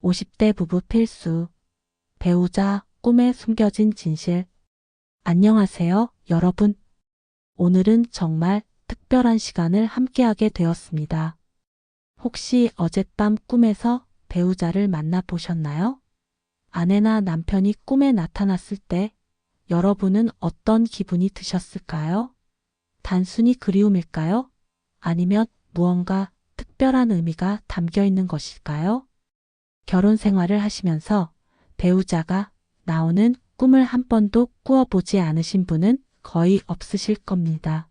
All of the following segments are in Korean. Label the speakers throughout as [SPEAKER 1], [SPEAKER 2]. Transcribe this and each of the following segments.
[SPEAKER 1] 50대 부부 필수. 배우자, 꿈에 숨겨진 진실. 안녕하세요, 여러분. 오늘은 정말 특별한 시간을 함께하게 되었습니다. 혹시 어젯밤 꿈에서 배우자를 만나보셨나요? 아내나 남편이 꿈에 나타났을 때 여러분은 어떤 기분이 드셨을까요? 단순히 그리움일까요? 아니면 무언가 특별한 의미가 담겨 있는 것일까요? 결혼 생활을 하시면서 배우자가 나오는 꿈을 한 번도 꾸어보지 않으신 분은 거의 없으실 겁니다.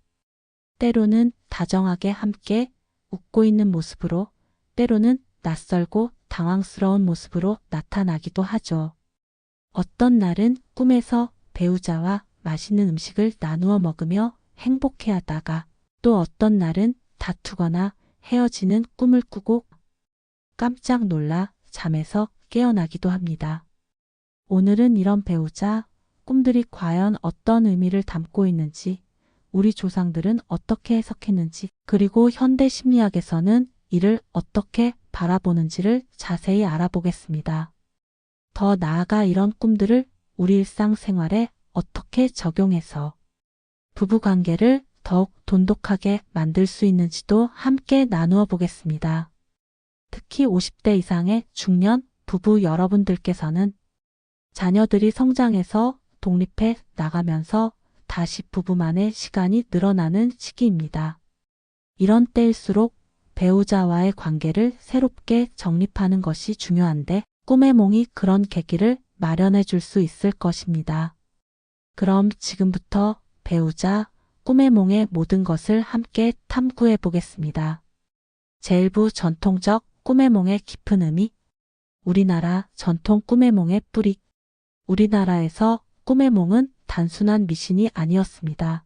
[SPEAKER 1] 때로는 다정하게 함께 웃고 있는 모습으로, 때로는 낯설고 당황스러운 모습으로 나타나기도 하죠. 어떤 날은 꿈에서 배우자와 맛있는 음식을 나누어 먹으며 행복해하다가, 또 어떤 날은 다투거나 헤어지는 꿈을 꾸고 깜짝 놀라 잠에서 깨어나기도 합니다. 오늘은 이런 배우자 꿈들이 과연 어떤 의미를 담고 있는지, 우리 조상들은 어떻게 해석했는지, 그리고 현대 심리학에서는 이를 어떻게 바라보는지를 자세히 알아보겠습니다. 더 나아가 이런 꿈들을 우리 일상생활에 어떻게 적용해서 부부관계를 더욱 돈독하게 만들 수 있는지도 함께 나누어 보겠습니다. 특히 50대 이상의 중년 부부 여러분들께서는 자녀들이 성장해서 독립해 나가면서 다시 부부만의 시간이 늘어나는 시기입니다. 이런 때일수록 배우자와의 관계를 새롭게 정립하는 것이 중요한데, 꿈의 몽이 그런 계기를 마련해 줄 수 있을 것입니다. 그럼 지금부터 배우자, 꿈의 몽의 모든 것을 함께 탐구해 보겠습니다. 제1부 전통적 꿈의 몽의 깊은 의미. 우리나라 전통 꿈의 몽의 뿌리. 우리나라에서 꿈의 몽은 단순한 미신이 아니었습니다.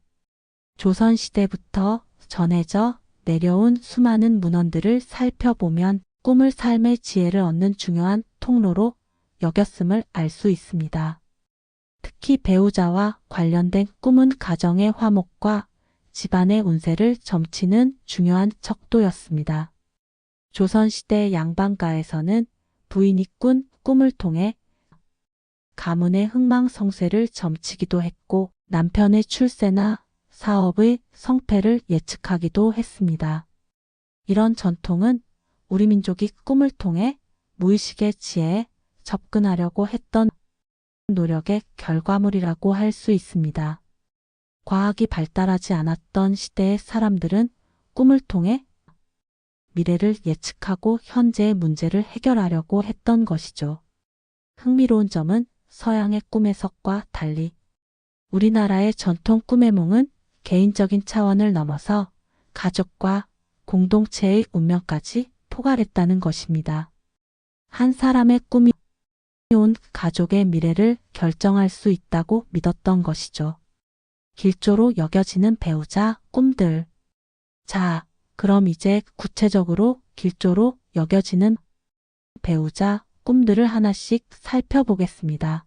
[SPEAKER 1] 조선시대부터 전해져 내려온 수많은 문헌들을 살펴보면 꿈을 삶의 지혜를 얻는 중요한 통로로 여겼음을 알 수 있습니다. 특히 배우자와 관련된 꿈은 가정의 화목과 집안의 운세를 점치는 중요한 척도였습니다. 조선시대 양반가에서는 부인이 꾼 꿈을 통해 가문의 흥망성쇠를 점치기도 했고, 남편의 출세나 사업의 성패를 예측하기도 했습니다. 이런 전통은 우리 민족이 꿈을 통해 무의식의 지혜에 접근하려고 했던 노력의 결과물이라고 할 수 있습니다. 과학이 발달하지 않았던 시대의 사람들은 꿈을 통해 미래를 예측하고 현재의 문제를 해결하려고 했던 것이죠. 흥미로운 점은 서양의 꿈 해석과 달리 우리나라의 전통 꿈의 몽은 개인적인 차원을 넘어서 가족과 공동체의 운명까지 포괄했다는 것입니다. 한 사람의 꿈이 온 가족의 미래를 결정할 수 있다고 믿었던 것이죠. 길조로 여겨지는 배우자 꿈들. 자, 그럼 이제 구체적으로 길조로 여겨지는 배우자 꿈들을 하나씩 살펴보겠습니다.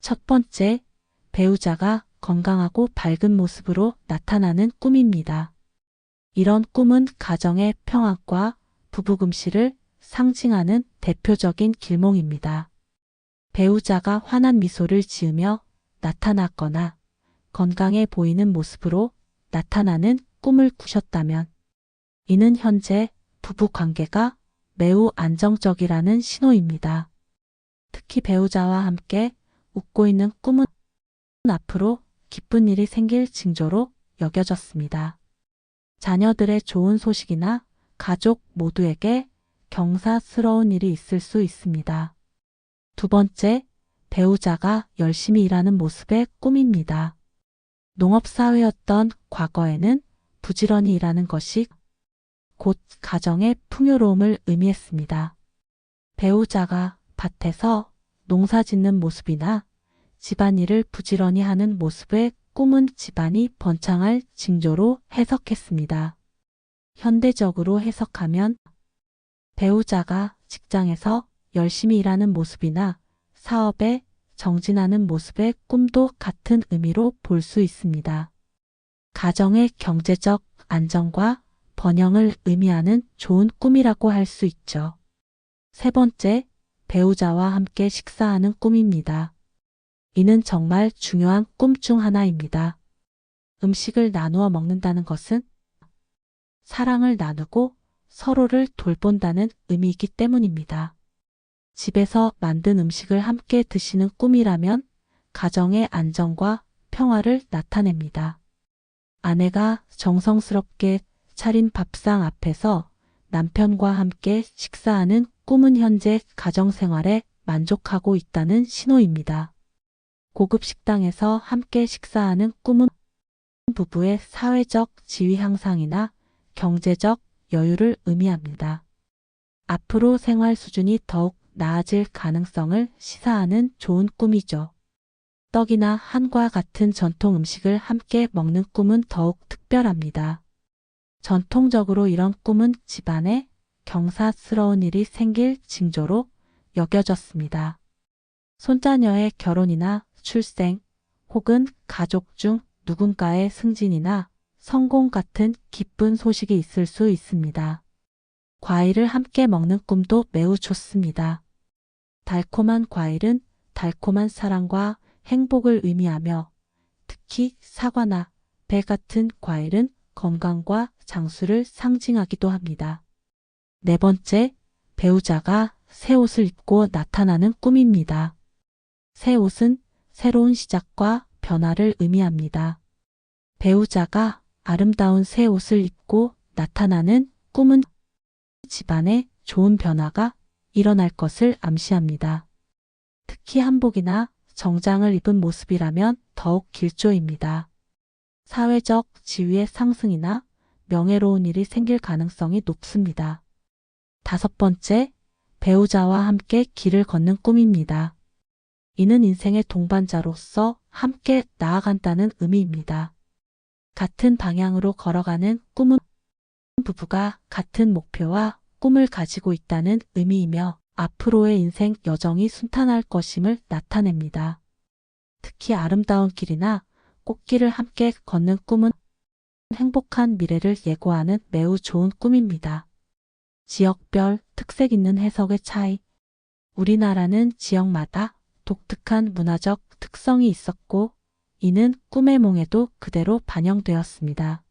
[SPEAKER 1] 첫 번째, 배우자가 건강하고 밝은 모습으로 나타나는 꿈입니다. 이런 꿈은 가정의 평안과 부부금실을 상징하는 대표적인 길몽입니다. 배우자가 환한 미소를 지으며 나타났거나 건강해 보이는 모습으로 나타나는 꿈을 꾸셨다면, 이는 현재 부부 관계가 매우 안정적이라는 신호입니다. 특히 배우자와 함께 웃고 있는 꿈은 앞으로 기쁜 일이 생길 징조로 여겨졌습니다. 자녀들의 좋은 소식이나 가족 모두에게 경사스러운 일이 있을 수 있습니다. 두 번째, 배우자가 열심히 일하는 모습의 꿈입니다. 농업사회였던 과거에는 부지런히 일하는 것이 곧 가정의 풍요로움을 의미했습니다. 배우자가 밭에서 농사 짓는 모습이나 집안일을 부지런히 하는 모습의 꿈은 집안이 번창할 징조로 해석했습니다. 현대적으로 해석하면 배우자가 직장에서 열심히 일하는 모습이나 사업에 정진하는 모습의 꿈도 같은 의미로 볼 수 있습니다. 가정의 경제적 안정과 번영을 의미하는 좋은 꿈이라고 할 수 있죠. 세 번째, 배우자와 함께 식사하는 꿈입니다. 이는 정말 중요한 꿈 중 하나입니다. 음식을 나누어 먹는다는 것은 사랑을 나누고 서로를 돌본다는 의미이기 때문입니다. 집에서 만든 음식을 함께 드시는 꿈이라면 가정의 안정과 평화를 나타냅니다. 아내가 정성스럽게 차린 밥상 앞에서 남편과 함께 식사하는 꿈은 현재 가정생활에 만족하고 있다는 신호입니다. 고급 식당에서 함께 식사하는 꿈은 부부의 사회적 지위 향상이나 경제적 여유를 의미합니다. 앞으로 생활 수준이 더욱 나아질 가능성을 시사하는 좋은 꿈이죠. 떡이나 한과 같은 전통 음식을 함께 먹는 꿈은 더욱 특별합니다. 전통적으로 이런 꿈은 집안에 경사스러운 일이 생길 징조로 여겨졌습니다. 손자녀의 결혼이나 출생 혹은 가족 중 누군가의 승진이나 성공 같은 기쁜 소식이 있을 수 있습니다. 과일을 함께 먹는 꿈도 매우 좋습니다. 달콤한 과일은 달콤한 사랑과 행복을 의미하며 특히 사과나 배 같은 과일은 건강과 장수를 상징하기도 합니다. 네 번째, 배우자가 새 옷을 입고 나타나는 꿈입니다. 새 옷은 새로운 시작과 변화를 의미합니다. 배우자가 아름다운 새 옷을 입고 나타나는 꿈은 집안에 좋은 변화가 일어날 것을 암시합니다. 특히 한복이나 정장을 입은 모습이라면 더욱 길조입니다. 사회적 지위의 상승이나 명예로운 일이 생길 가능성이 높습니다. 다섯 번째, 배우자와 함께 길을 걷는 꿈입니다. 이는 인생의 동반자로서 함께 나아간다는 의미입니다. 같은 방향으로 걸어가는 꿈은 부부가 같은 목표와 꿈을 가지고 있다는 의미이며 앞으로의 인생 여정이 순탄할 것임을 나타냅니다. 특히 아름다운 길이나 꽃길을 함께 걷는 꿈은 행복한 미래를 예고하는 매우 좋은 꿈입니다. 지역별 특색 있는 해석의 차이. 우리나라는 지역마다 독특한 문화적 특성이 있었고 이는 꿈의 몽에도 그대로 반영되었습니다.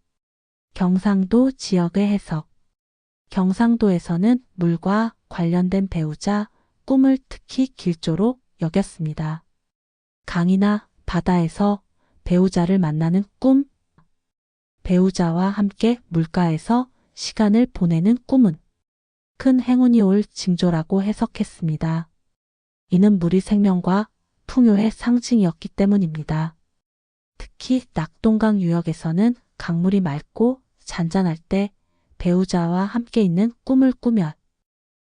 [SPEAKER 1] 경상도 지역의 해석. 경상도에서는 물과 관련된 배우자, 꿈을 특히 길조로 여겼습니다. 강이나 바다에서 배우자를 만나는 꿈, 배우자와 함께 물가에서 시간을 보내는 꿈은 큰 행운이 올 징조라고 해석했습니다. 이는 물이 생명과 풍요의 상징이었기 때문입니다. 특히 낙동강 유역에서는 강물이 맑고 잔잔할 때 배우자와 함께 있는 꿈을 꾸면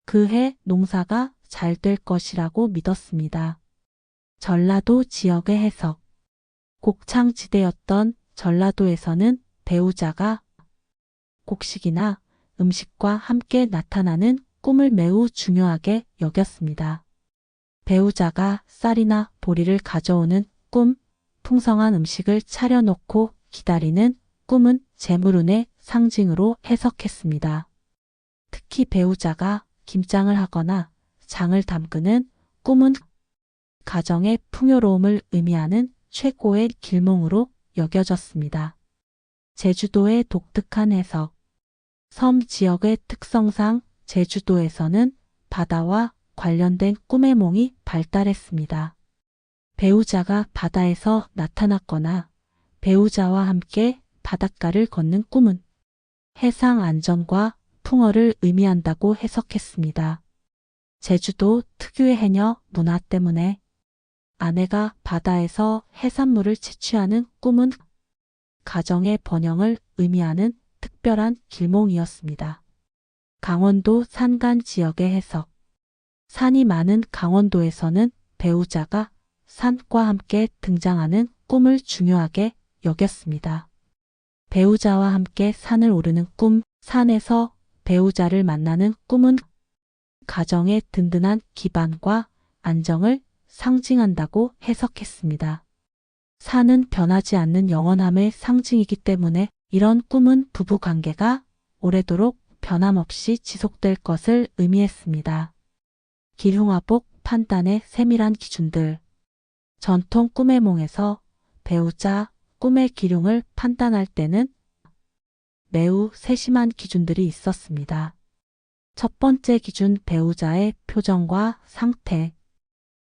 [SPEAKER 1] 그해 농사가 잘 될 것이라고 믿었습니다. 전라도 지역의 해석. 곡창지대였던 전라도에서는 배우자가 곡식이나 음식과 함께 나타나는 꿈을 매우 중요하게 여겼습니다. 배우자가 쌀이나 보리를 가져오는 꿈, 풍성한 음식을 차려놓고 기다리는 꿈은 재물운의 상징으로 해석했습니다. 특히 배우자가 김장을 하거나 장을 담그는 꿈은 가정의 풍요로움을 의미하는 최고의 길몽으로 여겨졌습니다. 제주도의 독특한 해석. 섬 지역의 특성상 제주도에서는 바다와 관련된 꿈의 몽이 발달했습니다. 배우자가 바다에서 나타났거나 배우자와 함께 바닷가를 걷는 꿈은 해상 안전과 풍어를 의미한다고 해석했습니다. 제주도 특유의 해녀 문화 때문에 아내가 바다에서 해산물을 채취하는 꿈은 가정의 번영을 의미하는 특별한 길몽이었습니다. 강원도 산간 지역의 해석. 산이 많은 강원도에서는 배우자가 산과 함께 등장하는 꿈을 중요하게 여겼습니다. 배우자와 함께 산을 오르는 꿈, 산에서 배우자를 만나는 꿈은 가정의 든든한 기반과 안정을 상징한다고 해석했습니다. 산은 변하지 않는 영원함의 상징이기 때문에 이런 꿈은 부부 관계가 오래도록 변함없이 지속될 것을 의미했습니다. 기흉화복 판단의 세밀한 기준들. 전통 꿈의 몽에서 배우자 꿈의 기흉을 판단할 때는 매우 세심한 기준들이 있었습니다. 첫 번째 기준, 배우자의 표정과 상태.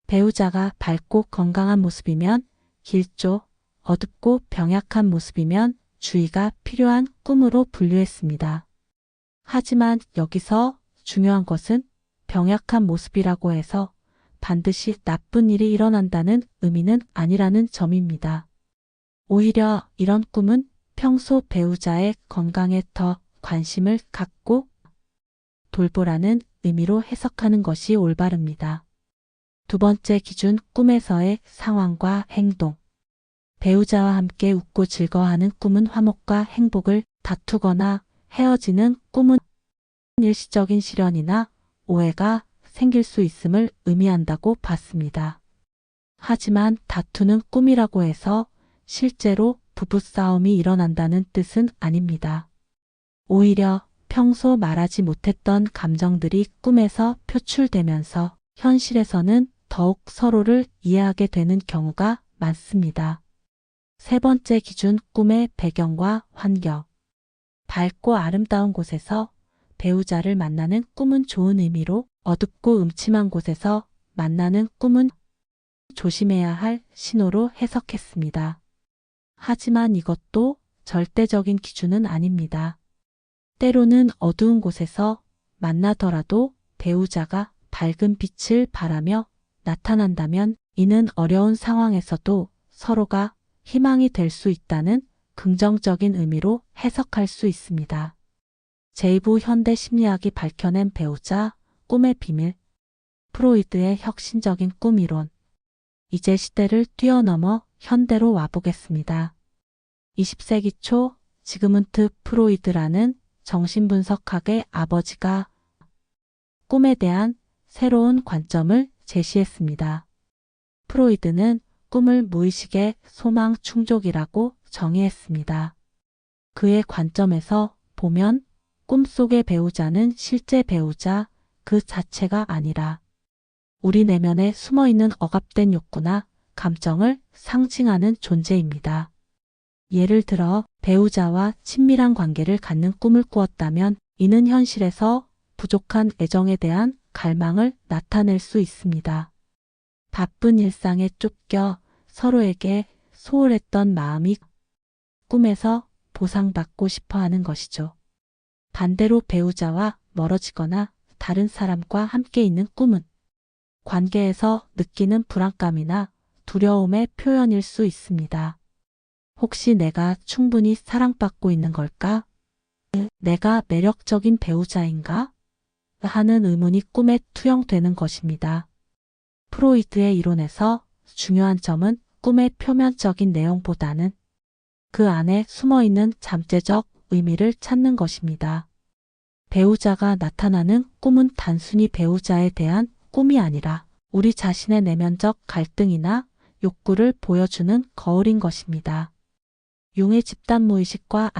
[SPEAKER 1] 배우자가 밝고 건강한 모습이면 길조, 어둡고 병약한 모습이면 주의가 필요한 꿈으로 분류했습니다. 하지만 여기서 중요한 것은 병약한 모습이라고 해서 반드시 나쁜 일이 일어난다는 의미는 아니라는 점입니다. 오히려 이런 꿈은 평소 배우자의 건강에 더 관심을 갖고 돌보라는 의미로 해석하는 것이 올바릅니다. 두 번째 기준, 꿈에서의 상황과 행동. 배우자와 함께 웃고 즐거워하는 꿈은 화목과 행복을, 다투거나 헤어지는 꿈은 일시적인 시련이나 오해가 생길 수 있음을 의미한다고 봤습니다. 하지만 다투는 꿈이라고 해서 실제로 부부싸움이 일어난다는 뜻은 아닙니다. 오히려 평소 말하지 못했던 감정들이 꿈에서 표출되면서 현실에서는 더욱 서로를 이해하게 되는 경우가 많습니다. 세 번째 기준, 꿈의 배경과 환경. 밝고 아름다운 곳에서 배우자를 만나는 꿈은 좋은 의미로, 어둡고 음침한 곳에서 만나는 꿈은 조심해야 할 신호로 해석했습니다. 하지만 이것도 절대적인 기준은 아닙니다. 때로는 어두운 곳에서 만나더라도 배우자가 밝은 빛을 발하며 나타난다면 이는 어려운 상황에서도 서로가 희망이 될 수 있다는 긍정적인 의미로 해석할 수 있습니다. 제2부 현대 심리학이 밝혀낸 배우자 꿈의 비밀. 프로이드의 혁신적인 꿈 이론. 이제 시대를 뛰어넘어 현대로 와보겠습니다. 20세기 초 지그문트 프로이드라는 정신분석학의 아버지가 꿈에 대한 새로운 관점을 제시했습니다. 프로이드는 꿈을 무의식의 소망 충족이라고 정의했습니다. 그의 관점에서 보면 꿈속의 배우자는 실제 배우자 그 자체가 아니라 우리 내면에 숨어있는 억압된 욕구나 감정을 상징하는 존재입니다. 예를 들어 배우자와 친밀한 관계를 갖는 꿈을 꾸었다면 이는 현실에서 부족한 애정에 대한 갈망을 나타낼 수 있습니다. 바쁜 일상에 쫓겨 서로에게 소홀했던 마음이 꿈에서 보상받고 싶어 하는 것이죠. 반대로 배우자와 멀어지거나 다른 사람과 함께 있는 꿈은 관계에서 느끼는 불안감이나 두려움의 표현일 수 있습니다. 혹시 내가 충분히 사랑받고 있는 걸까? 내가 매력적인 배우자인가? 하는 의문이 꿈에 투영되는 것입니다. 프로이드의 이론에서 중요한 점은 꿈의 표면적인 내용보다는 그 안에 숨어있는 잠재적 의미를 찾는 것입니다. 배우자가 나타나는 꿈은 단순히 배우자에 대한 꿈이 아니라 우리 자신의 내면적 갈등이나 욕구를 보여주는 거울인 것입니다. 융의 집단 무의식과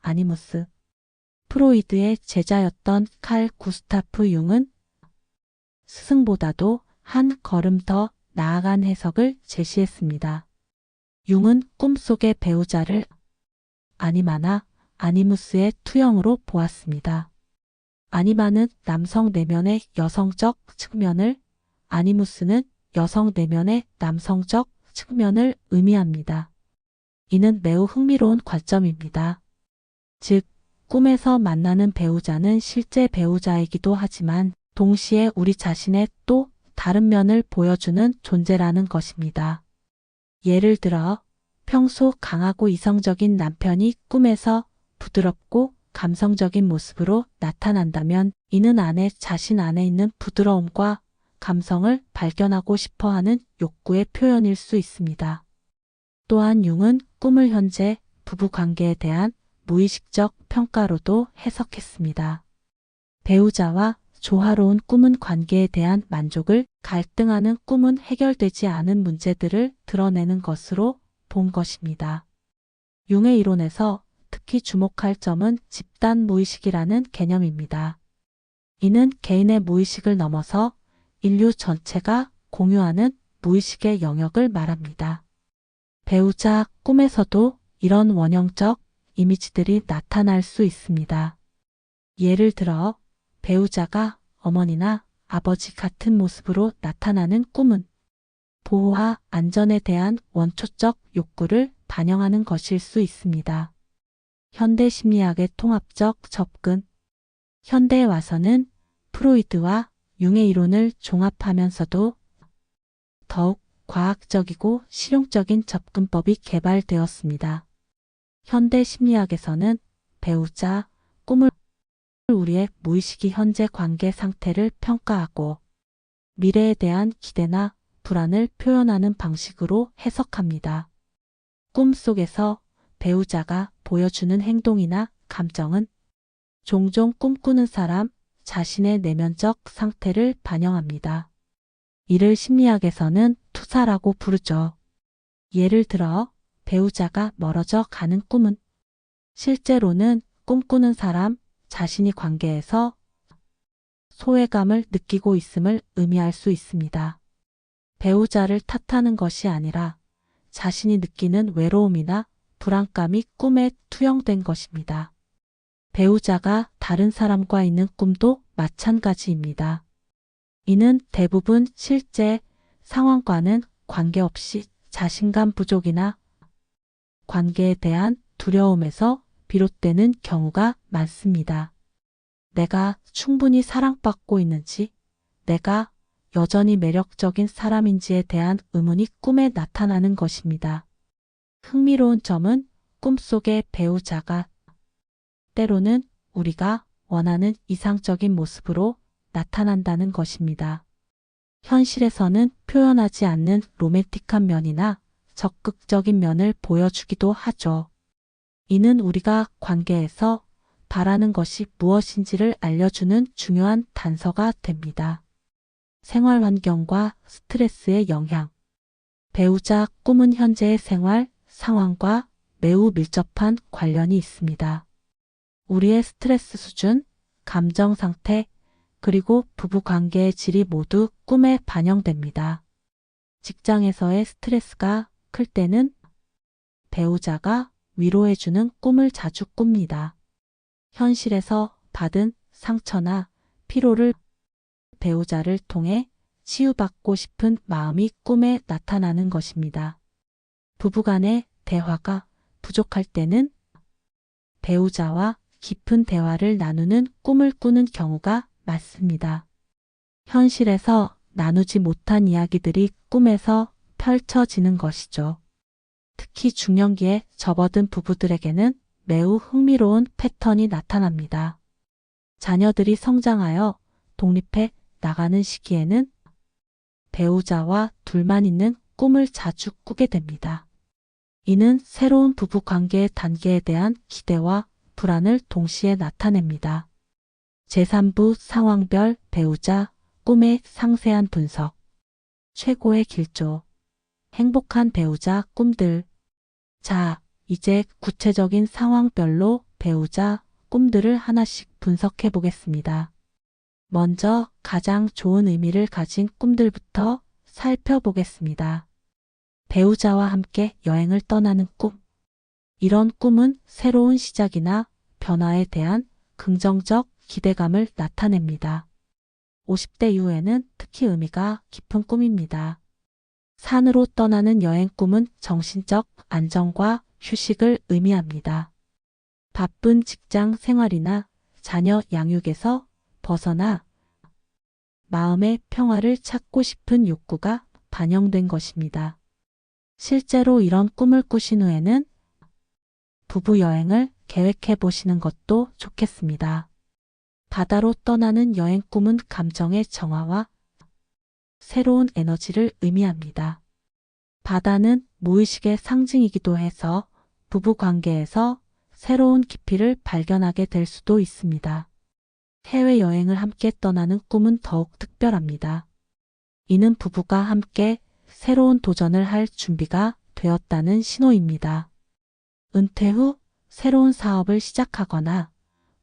[SPEAKER 1] 아니무스. 프로이드의 제자였던 칼 구스타프 융은 스승보다도 한 걸음 더 나아간 해석을 제시했습니다. 융은 꿈속의 배우자를 아니마나 아니무스의 투영으로 보았습니다. 아니마는 남성 내면의 여성적 측면을, 아니무스는 여성 내면의 남성적 측면을 의미합니다. 이는 매우 흥미로운 관점입니다. 즉, 꿈에서 만나는 배우자는 실제 배우자이기도 하지만 동시에 우리 자신의 또 다른 면을 보여주는 존재라는 것입니다. 예를 들어 평소 강하고 이성적인 남편이 꿈에서 부드럽고 감성적인 모습으로 나타난다면 이는 자신 안에 있는 부드러움과 감성을 발견하고 싶어하는 욕구의 표현일 수 있습니다. 또한 융은 꿈을 현재 부부관계에 대한 무의식적 평가로도 해석했습니다. 배우자와 조화로운 꿈은 관계에 대한 만족을, 갈등하는 꿈은 해결되지 않은 문제들을 드러내는 것으로 본 것입니다. 융의 이론에서 특히 주목할 점은 집단 무의식이라는 개념입니다. 이는 개인의 무의식을 넘어서 인류 전체가 공유하는 무의식의 영역을 말합니다. 배우자 꿈에서도 이런 원형적 이미지들이 나타날 수 있습니다. 예를 들어 배우자가 어머니나 아버지 같은 모습으로 나타나는 꿈은 보호와 안전에 대한 원초적 욕구를 반영하는 것일 수 있습니다. 현대 심리학의 통합적 접근. 현대에 와서는 프로이드와 융의 이론을 종합하면서도 더욱 과학적이고 실용적인 접근법이 개발되었습니다. 현대 심리학에서는 배우자, 꿈을 우리의 무의식이 현재 관계 상태를 평가하고 미래에 대한 기대나 불안을 표현하는 방식으로 해석합니다. 꿈 속에서 배우자가 보여주는 행동이나 감정은 종종 꿈꾸는 사람 자신의 내면적 상태를 반영합니다. 이를 심리학에서는 투사라고 부르죠. 예를 들어 배우자가 멀어져 가는 꿈은 실제로는 꿈꾸는 사람 자신이 관계에서 소외감을 느끼고 있음을 의미할 수 있습니다. 배우자를 탓하는 것이 아니라 자신이 느끼는 외로움이나 불안감이 꿈에 투영된 것입니다. 배우자가 다른 사람과 있는 꿈도 마찬가지입니다. 이는 대부분 실제 상황과는 관계없이 자신감 부족이나 관계에 대한 두려움에서 비롯되는 경우가 많습니다. 내가 충분히 사랑받고 있는지, 내가 여전히 매력적인 사람인지에 대한 의문이 꿈에 나타나는 것입니다. 흥미로운 점은 꿈속의 배우자가 때로는 우리가 원하는 이상적인 모습으로 나타난다는 것입니다. 현실에서는 표현하지 않는 로맨틱한 면이나 적극적인 면을 보여주기도 하죠. 이는 우리가 관계에서 바라는 것이 무엇인지를 알려주는 중요한 단서가 됩니다. 생활 환경과 스트레스의 영향. 배우자 꿈은 현재의 생활 상황과 매우 밀접한 관련이 있습니다. 우리의 스트레스 수준, 감정 상태, 그리고 부부 관계의 질이 모두 꿈에 반영됩니다. 직장에서의 스트레스가 클 때는 배우자가 위로해주는 꿈을 자주 꿉니다. 현실에서 받은 상처나 피로를 배우자를 통해 치유받고 싶은 마음이 꿈에 나타나는 것입니다. 부부간의 대화가 부족할 때는 배우자와 깊은 대화를 나누는 꿈을 꾸는 경우가 많습니다. 현실에서 나누지 못한 이야기들이 꿈에서 펼쳐지는 것이죠. 특히 중년기에 접어든 부부들에게는 매우 흥미로운 패턴이 나타납니다. 자녀들이 성장하여 독립해 나가는 시기에는 배우자와 둘만 있는 꿈을 자주 꾸게 됩니다. 이는 새로운 부부 관계의 단계에 대한 기대와 불안을 동시에 나타냅니다. 제3부 상황별 배우자 꿈의 상세한 분석. 최고의 길조. 행복한 배우자 꿈들. 자, 이제 구체적인 상황별로 배우자 꿈들을 하나씩 분석해 보겠습니다. 먼저 가장 좋은 의미를 가진 꿈들부터 살펴보겠습니다. 배우자와 함께 여행을 떠나는 꿈. 이런 꿈은 새로운 시작이나 변화에 대한 긍정적 기대감을 나타냅니다. 50대 이후에는 특히 의미가 깊은 꿈입니다. 산으로 떠나는 여행 꿈은 정신적 안정과 휴식을 의미합니다. 바쁜 직장 생활이나 자녀 양육에서 벗어나 마음의 평화를 찾고 싶은 욕구가 반영된 것입니다. 실제로 이런 꿈을 꾸신 후에는 부부 여행을 계획해 보시는 것도 좋겠습니다. 바다로 떠나는 여행 꿈은 감정의 정화와 새로운 에너지를 의미합니다. 바다는 무의식의 상징이기도 해서 부부 관계에서 새로운 깊이를 발견하게 될 수도 있습니다. 해외여행을 함께 떠나는 꿈은 더욱 특별합니다. 이는 부부가 함께 새로운 도전을 할 준비가 되었다는 신호입니다. 은퇴 후 새로운 사업을 시작하거나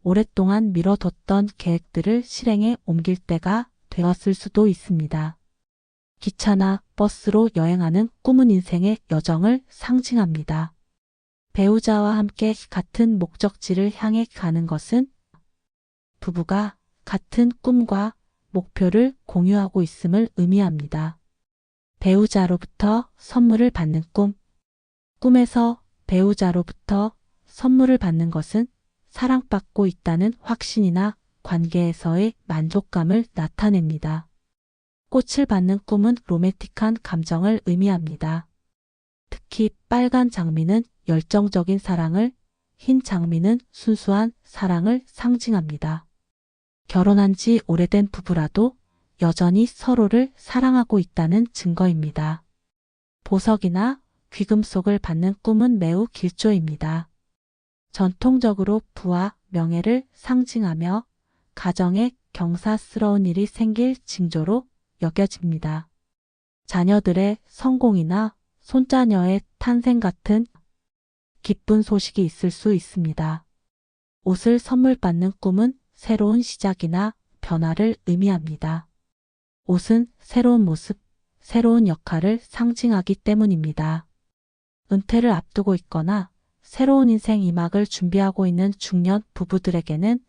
[SPEAKER 1] 오랫동안 미뤄뒀던 계획들을 실행에 옮길 때가 되었을 수도 있습니다. 기차나 버스로 여행하는 꿈은 인생의 여정을 상징합니다. 배우자와 함께 같은 목적지를 향해 가는 것은 부부가 같은 꿈과 목표를 공유하고 있음을 의미합니다. 배우자로부터 선물을 받는 꿈. 꿈에서 배우자로부터 선물을 받는 것은 사랑받고 있다는 확신이나 관계에서의 만족감을 나타냅니다. 꽃을 받는 꿈은 로맨틱한 감정을 의미합니다. 특히 빨간 장미는 열정적인 사랑을, 흰 장미는 순수한 사랑을 상징합니다. 결혼한 지 오래된 부부라도 여전히 서로를 사랑하고 있다는 증거입니다. 보석이나 귀금속을 받는 꿈은 매우 길조입니다. 전통적으로 부와 명예를 상징하며 가정에 경사스러운 일이 생길 징조로 여겨집니다. 자녀들의 성공이나 손자녀의 탄생 같은 기쁜 소식이 있을 수 있습니다. 옷을 선물 받는 꿈은 새로운 시작이나 변화를 의미합니다. 옷은 새로운 모습, 새로운 역할을 상징하기 때문입니다. 은퇴를 앞두고 있거나 새로운 인생 2막을 준비하고 있는 중년 부부들에게는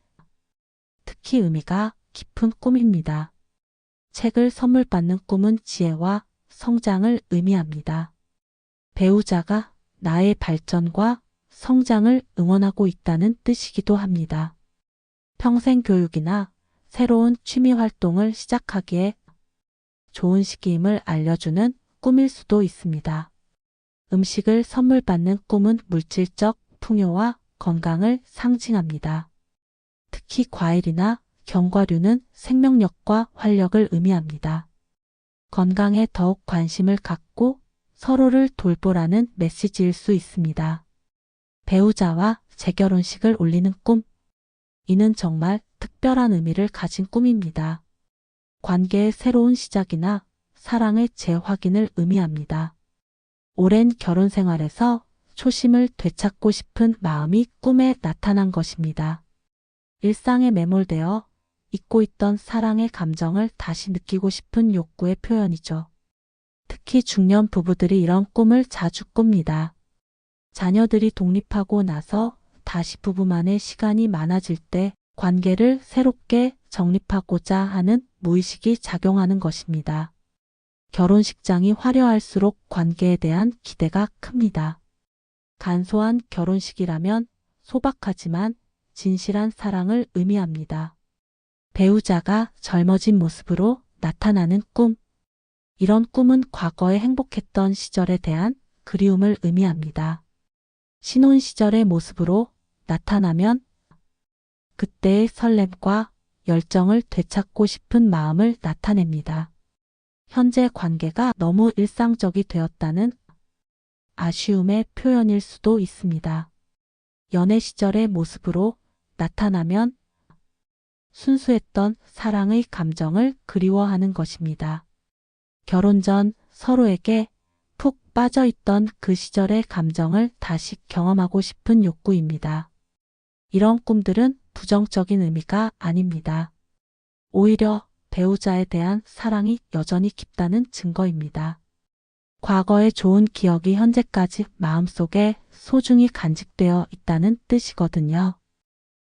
[SPEAKER 1] 특히 의미가 깊은 꿈입니다. 책을 선물 받는 꿈은 지혜와 성장을 의미합니다. 배우자가 나의 발전과 성장을 응원하고 있다는 뜻이기도 합니다. 평생 교육이나 새로운 취미 활동을 시작하기에 좋은 시기임을 알려주는 꿈일 수도 있습니다. 음식을 선물 받는 꿈은 물질적 풍요와 건강을 상징합니다. 특히 과일이나 견과류는 생명력과 활력을 의미합니다. 건강에 더욱 관심을 갖고 서로를 돌보라는 메시지일 수 있습니다. 배우자와 재결혼식을 올리는 꿈. 이는 정말 특별한 의미를 가진 꿈입니다. 관계의 새로운 시작이나 사랑의 재확인을 의미합니다. 오랜 결혼 생활에서 초심을 되찾고 싶은 마음이 꿈에 나타난 것입니다. 일상에 매몰되어 잊고 있던 사랑의 감정을 다시 느끼고 싶은 욕구의 표현이죠. 특히 중년 부부들이 이런 꿈을 자주 꿉니다. 자녀들이 독립하고 나서 다시 부부만의 시간이 많아질 때 관계를 새롭게 정립하고자 하는 무의식이 작용하는 것입니다. 결혼식장이 화려할수록 관계에 대한 기대가 큽니다. 간소한 결혼식이라면 소박하지만 진실한 사랑을 의미합니다. 배우자가 젊어진 모습으로 나타나는 꿈. 이런 꿈은 과거에 행복했던 시절에 대한 그리움을 의미합니다. 신혼 시절의 모습으로 나타나면 그때의 설렘과 열정을 되찾고 싶은 마음을 나타냅니다. 현재 관계가 너무 일상적이 되었다는 아쉬움의 표현일 수도 있습니다. 연애 시절의 모습으로 나타나면 순수했던 사랑의 감정을 그리워하는 것입니다. 결혼 전 서로에게 푹 빠져있던 그 시절의 감정을 다시 경험하고 싶은 욕구입니다. 이런 꿈들은 부정적인 의미가 아닙니다. 오히려 배우자에 대한 사랑이 여전히 깊다는 증거입니다. 과거의 좋은 기억이 현재까지 마음속에 소중히 간직되어 있다는 뜻이거든요.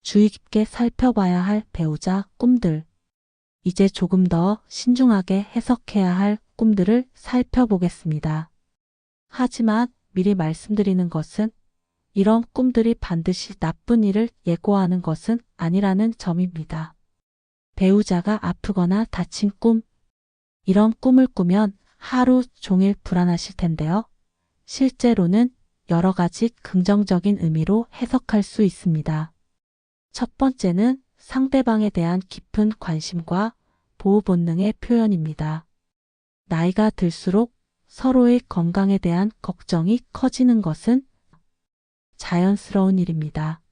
[SPEAKER 1] 주의 깊게 살펴봐야 할 배우자 꿈들. 이제 조금 더 신중하게 해석해야 할 꿈들을 살펴보겠습니다. 하지만 미리 말씀드리는 것은 이런 꿈들이 반드시 나쁜 일을 예고하는 것은 아니라는 점입니다. 배우자가 아프거나 다친 꿈. 이런 꿈을 꾸면 하루 종일 불안하실 텐데요. 실제로는 여러 가지 긍정적인 의미로 해석할 수 있습니다. 첫 번째는 상대방에 대한 깊은 관심과 보호 본능의 표현입니다. 나이가 들수록 서로의 건강에 대한 걱정이 커지는 것은 자연스러운 일입니다.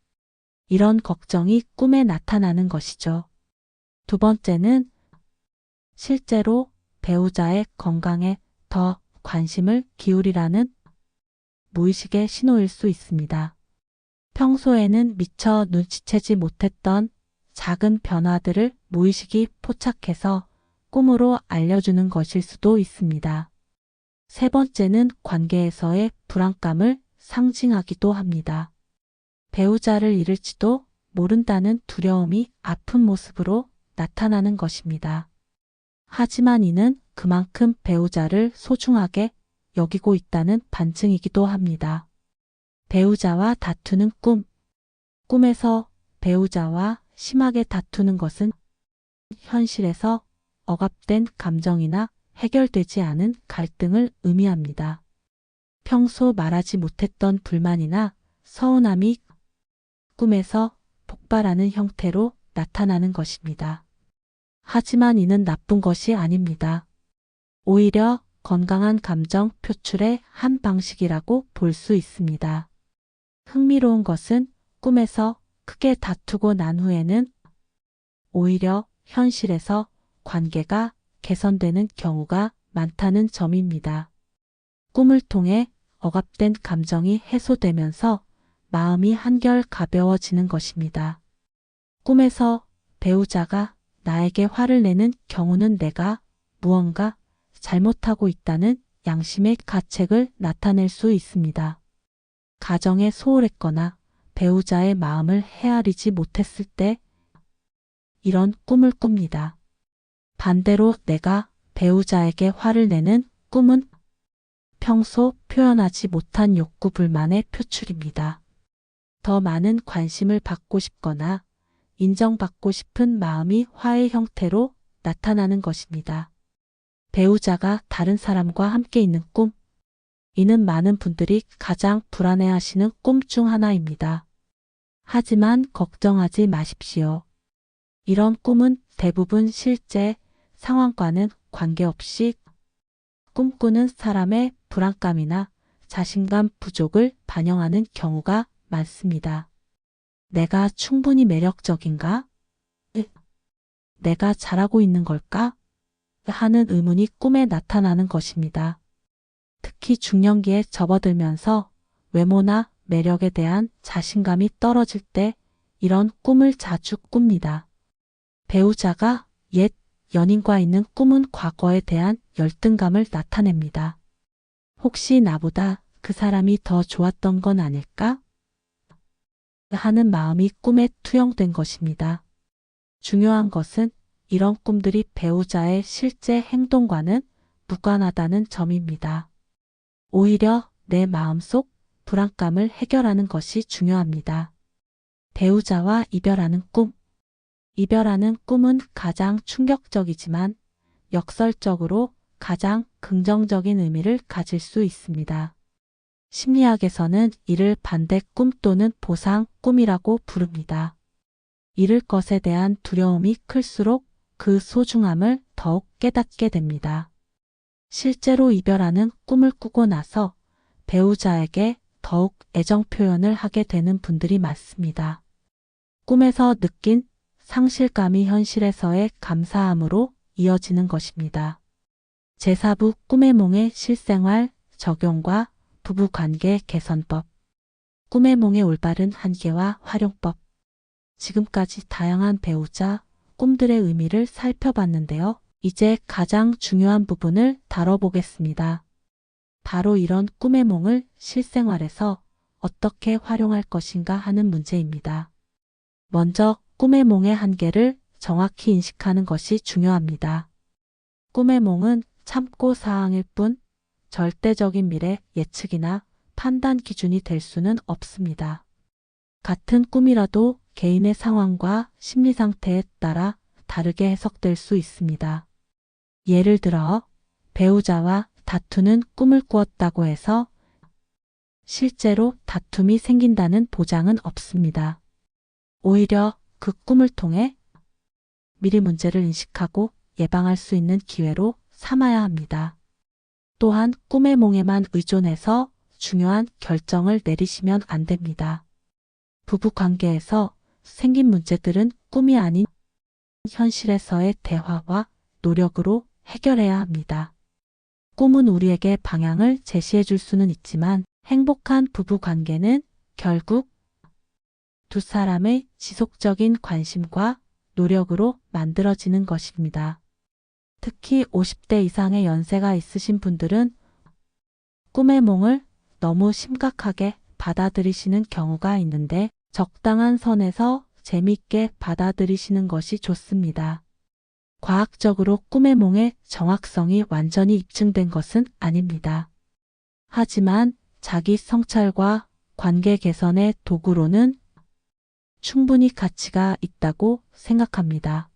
[SPEAKER 1] 이런 걱정이 꿈에 나타나는 것이죠. 두 번째는 실제로 배우자의 건강에 더 관심을 기울이라는 무의식의 신호일 수 있습니다. 평소에는 미처 눈치채지 못했던 작은 변화들을 무의식이 포착해서 꿈으로 알려주는 것일 수도 있습니다. 세 번째는 관계에서의 불안감을 상징하기도 합니다. 배우자를 잃을지도 모른다는 두려움이 아픈 모습으로 나타나는 것입니다. 하지만 이는 그만큼 배우자를 소중하게 여기고 있다는 반증이기도 합니다. 배우자와 다투는 꿈. 꿈에서 배우자와 심하게 다투는 것은 현실에서 억압된 감정이나 해결되지 않은 갈등을 의미합니다. 평소 말하지 못했던 불만이나 서운함이 꿈에서 폭발하는 형태로 나타나는 것입니다. 하지만 이는 나쁜 것이 아닙니다. 오히려 건강한 감정 표출의 한 방식이라고 볼 수 있습니다. 흥미로운 것은 꿈에서 크게 다투고 난 후에는 오히려 현실에서 관계가 개선되는 경우가 많다는 점입니다. 꿈을 통해 억압된 감정이 해소되면서 마음이 한결 가벼워지는 것입니다. 꿈에서 배우자가 나에게 화를 내는 경우는 내가 무언가 잘못하고 있다는 양심의 가책을 나타낼 수 있습니다. 가정에 소홀했거나 배우자의 마음을 헤아리지 못했을 때 이런 꿈을 꿉니다. 반대로 내가 배우자에게 화를 내는 꿈은 평소 표현하지 못한 욕구 불만의 표출입니다. 더 많은 관심을 받고 싶거나 인정받고 싶은 마음이 화의 형태로 나타나는 것입니다. 배우자가 다른 사람과 함께 있는 꿈. 이는 많은 분들이 가장 불안해하시는 꿈 중 하나입니다. 하지만 걱정하지 마십시오. 이런 꿈은 대부분 실제 상황과는 관계없이 꿈꾸는 사람의 불안감이나 자신감 부족을 반영하는 경우가 많습니다. 내가 충분히 매력적인가? 내가 잘하고 있는 걸까? 하는 의문이 꿈에 나타나는 것입니다. 특히 중년기에 접어들면서 외모나 매력에 대한 자신감이 떨어질 때 이런 꿈을 자주 꿉니다. 배우자가 옛 연인과 있는 꿈은 과거에 대한 열등감을 나타냅니다. 혹시 나보다 그 사람이 더 좋았던 건 아닐까? 하는 마음이 꿈에 투영된 것입니다. 중요한 것은 이런 꿈들이 배우자의 실제 행동과는 무관하다는 점입니다. 오히려 내 마음속 불안감을 해결하는 것이 중요합니다. 배우자와 이별하는 꿈. 이별하는 꿈은 가장 충격적이지만 역설적으로 가장 긍정적인 의미를 가질 수 있습니다. 심리학에서는 이를 반대 꿈 또는 보상 꿈이라고 부릅니다. 잃을 것에 대한 두려움이 클수록 그 소중함을 더욱 깨닫게 됩니다. 실제로 이별하는 꿈을 꾸고 나서 배우자에게 더욱 애정 표현을 하게 되는 분들이 많습니다. 꿈에서 느낀 상실감이 현실에서의 감사함으로 이어지는 것입니다. 제4부 꿈의 몽의 실생활 적용과 부부관계 개선법. 꿈의 몽의 올바른 한계와 활용법. 지금까지 다양한 배우자, 꿈들의 의미를 살펴봤는데요. 이제 가장 중요한 부분을 다뤄보겠습니다. 바로 이런 꿈의 몽을 실생활에서 어떻게 활용할 것인가 하는 문제입니다. 먼저 꿈의 몽의 한계를 정확히 인식하는 것이 중요합니다. 꿈의 몽은 참고 사항일 뿐 절대적인 미래 예측이나 판단 기준이 될 수는 없습니다. 같은 꿈이라도 개인의 상황과 심리 상태에 따라 다르게 해석될 수 있습니다. 예를 들어 배우자와 다투는 꿈을 꾸었다고 해서 실제로 다툼이 생긴다는 보장은 없습니다. 오히려 그 꿈을 통해 미리 문제를 인식하고 예방할 수 있는 기회로 삼아야 합니다. 또한 꿈의 몽에만 의존해서 중요한 결정을 내리시면 안 됩니다. 부부 관계에서 생긴 문제들은 꿈이 아닌 현실에서의 대화와 노력으로 해결해야 합니다. 꿈은 우리에게 방향을 제시해 줄 수는 있지만 행복한 부부 관계는 결국 두 사람의 지속적인 관심과 노력으로 만들어지는 것입니다. 특히 50대 이상의 연세가 있으신 분들은 꿈의 몽을 너무 심각하게 받아들이시는 경우가 있는데 적당한 선에서 재미있게 받아들이시는 것이 좋습니다. 과학적으로 꿈의 몽의 정확성이 완전히 입증된 것은 아닙니다. 하지만 자기 성찰과 관계 개선의 도구로는 충분히 가치가 있다고 생각합니다.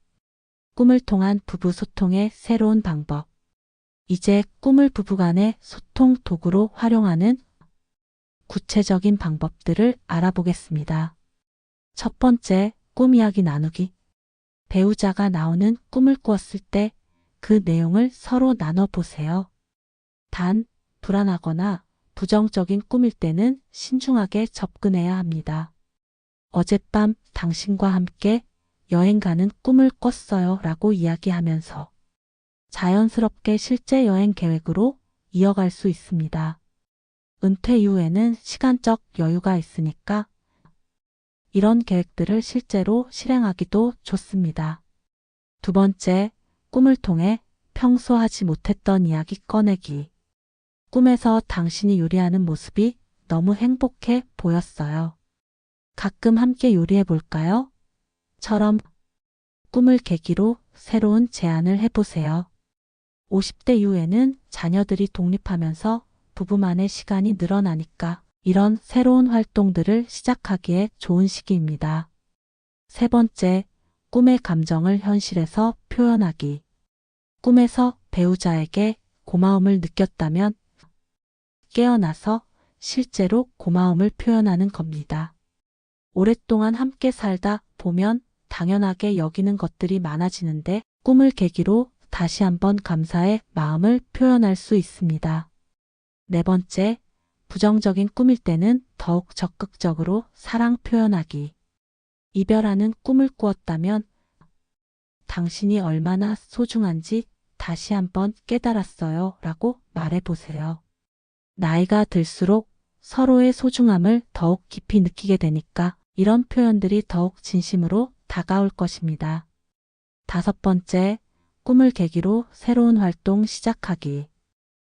[SPEAKER 1] 꿈을 통한 부부 소통의 새로운 방법. 이제 꿈을 부부간의 소통 도구로 활용하는 구체적인 방법들을 알아보겠습니다. 첫 번째, 꿈 이야기 나누기. 배우자가 나오는 꿈을 꾸었을 때 그 내용을 서로 나눠보세요. 단, 불안하거나 부정적인 꿈일 때는 신중하게 접근해야 합니다. 어젯밤 당신과 함께 여행 가는 꿈을 꿨어요 라고 이야기하면서 자연스럽게 실제 여행 계획으로 이어갈 수 있습니다. 은퇴 이후에는 시간적 여유가 있으니까 이런 계획들을 실제로 실행하기도 좋습니다. 두 번째, 꿈을 통해 평소 하지 못했던 이야기 꺼내기. 꿈에서 당신이 요리하는 모습이 너무 행복해 보였어요. 가끔 함께 요리해 볼까요? 처럼 꿈을 계기로 새로운 제안을 해보세요. 50대 이후에는 자녀들이 독립하면서 부부만의 시간이 늘어나니까 이런 새로운 활동들을 시작하기에 좋은 시기입니다. 세 번째, 꿈의 감정을 현실에서 표현하기. 꿈에서 배우자에게 고마움을 느꼈다면 깨어나서 실제로 고마움을 표현하는 겁니다. 오랫동안 함께 살다 보면 당연하게 여기는 것들이 많아지는데 꿈을 계기로 다시 한번 감사의 마음을 표현할 수 있습니다. 네 번째, 부정적인 꿈일 때는 더욱 적극적으로 사랑 표현하기. 이별하는 꿈을 꾸었다면 당신이 얼마나 소중한지 다시 한번 깨달았어요 라고 말해보세요. 나이가 들수록 서로의 소중함을 더욱 깊이 느끼게 되니까 이런 표현들이 더욱 진심으로 다가올 것입니다. 다섯 번째, 꿈을 계기로 새로운 활동 시작하기.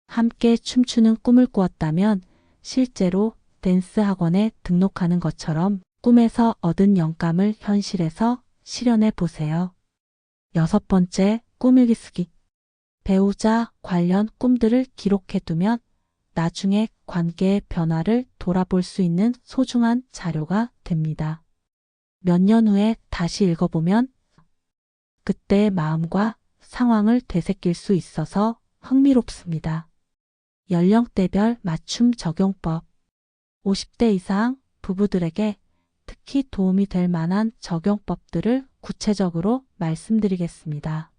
[SPEAKER 1] 함께 춤추는 꿈을 꾸었다면 실제로 댄스 학원에 등록하는 것처럼 꿈에서 얻은 영감을 현실에서 실현해 보세요. 여섯 번째, 꿈 일기 쓰기. 배우자 관련 꿈들을 기록해 두면 나중에 관계의 변화를 돌아볼 수 있는 소중한 자료가 됩니다. 몇 년 후에 다시 읽어보면 그때의 마음과 상황을 되새길 수 있어서 흥미롭습니다. 연령대별 맞춤 적용법. 50대 이상 부부들에게 특히 도움이 될 만한 적용법들을 구체적으로 말씀드리겠습니다.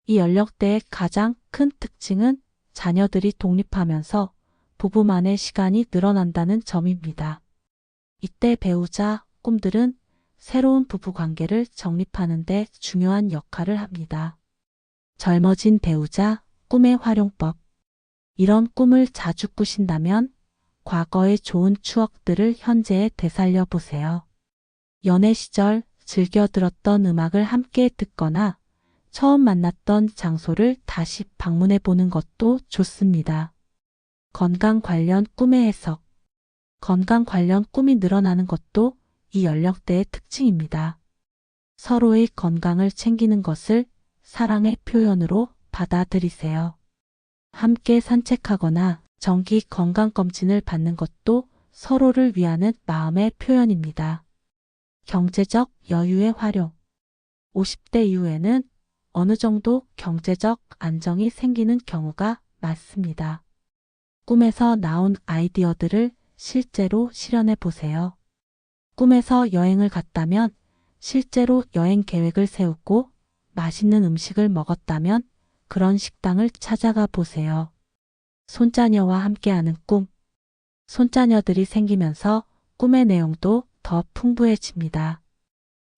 [SPEAKER 1] 이 연령대의 가장 큰 특징은 자녀들이 독립하면서 부부만의 시간이 늘어난다는 점입니다. 이때 배우자 꿈들은 새로운 부부 관계를 정립하는 데 중요한 역할을 합니다. 젊어진 배우자 꿈의 활용법. 이런 꿈을 자주 꾸신다면 과거의 좋은 추억들을 현재에 되살려 보세요. 연애 시절 즐겨 들었던 음악을 함께 듣거나 처음 만났던 장소를 다시 방문해 보는 것도 좋습니다. 건강 관련 꿈의 해석. 건강 관련 꿈이 늘어나는 것도 이 연령대의 특징입니다. 서로의 건강을 챙기는 것을 사랑의 표현으로 받아들이세요. 함께 산책하거나 정기 건강검진을 받는 것도 서로를 위하는 마음의 표현입니다. 경제적 여유의 활용. 50대 이후에는 어느 정도 경제적 안정이 생기는 경우가 많습니다. 꿈에서 나온 아이디어들을 실제로 실현해 보세요. 꿈에서 여행을 갔다면 실제로 여행 계획을 세우고 맛있는 음식을 먹었다면 그런 식당을 찾아가 보세요. 손자녀와 함께하는 꿈. 손자녀들이 생기면서 꿈의 내용도 더 풍부해집니다.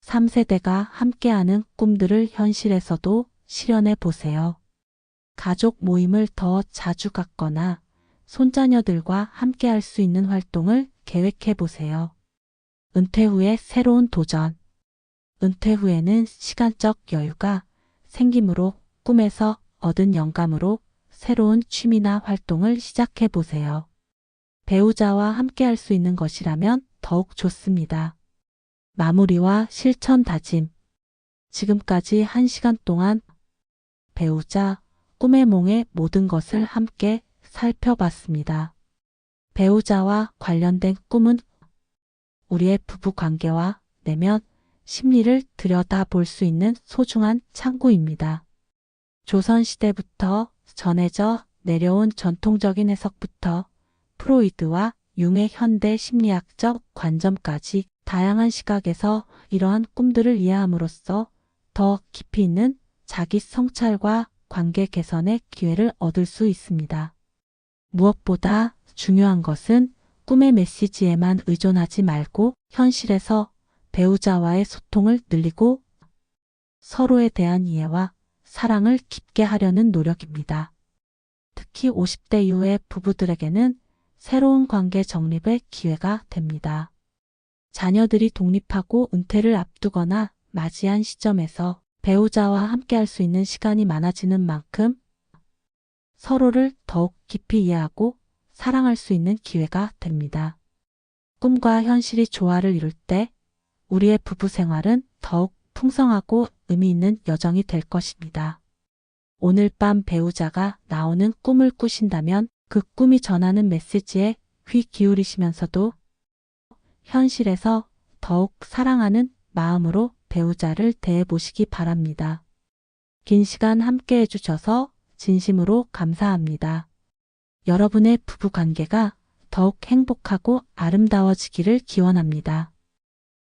[SPEAKER 1] 3세대가 함께하는 꿈들을 현실에서도 실현해 보세요. 가족 모임을 더 자주 갖거나 손자녀들과 함께할 수 있는 활동을 계획해 보세요. 은퇴 후에 새로운 도전. 은퇴 후에는 시간적 여유가 생기므로 꿈에서 얻은 영감으로 새로운 취미나 활동을 시작해 보세요. 배우자와 함께 할 수 있는 것이라면 더욱 좋습니다. 마무리와 실천 다짐. 지금까지 1시간 동안 배우자, 꿈의 몽의 모든 것을 함께 살펴봤습니다. 배우자와 관련된 꿈은 우리의 부부 관계와 내면, 심리를 들여다볼 수 있는 소중한 창구입니다. 조선시대부터 전해져 내려온 전통적인 해석부터 프로이드와 융의 현대 심리학적 관점까지 다양한 시각에서 이러한 꿈들을 이해함으로써 더 깊이 있는 자기 성찰과 관계 개선의 기회를 얻을 수 있습니다. 무엇보다 중요한 것은 꿈의 메시지에만 의존하지 말고 현실에서 배우자와의 소통을 늘리고 서로에 대한 이해와 사랑을 깊게 하려는 노력입니다. 특히 50대 이후의 부부들에게는 새로운 관계 정립의 기회가 됩니다. 자녀들이 독립하고 은퇴를 앞두거나 맞이한 시점에서 배우자와 함께 할 수 있는 시간이 많아지는 만큼 서로를 더욱 깊이 이해하고 사랑할 수 있는 기회가 됩니다. 꿈과 현실이 조화를 이룰 때 우리의 부부 생활은 더욱 풍성하고 의미 있는 여정이 될 것입니다. 오늘 밤 배우자가 나오는 꿈을 꾸신다면 그 꿈이 전하는 메시지에 귀 기울이시면서도 현실에서 더욱 사랑하는 마음으로 배우자를 대해보시기 바랍니다. 긴 시간 함께 해주셔서 진심으로 감사합니다. 여러분의 부부 관계가 더욱 행복하고 아름다워지기를 기원합니다.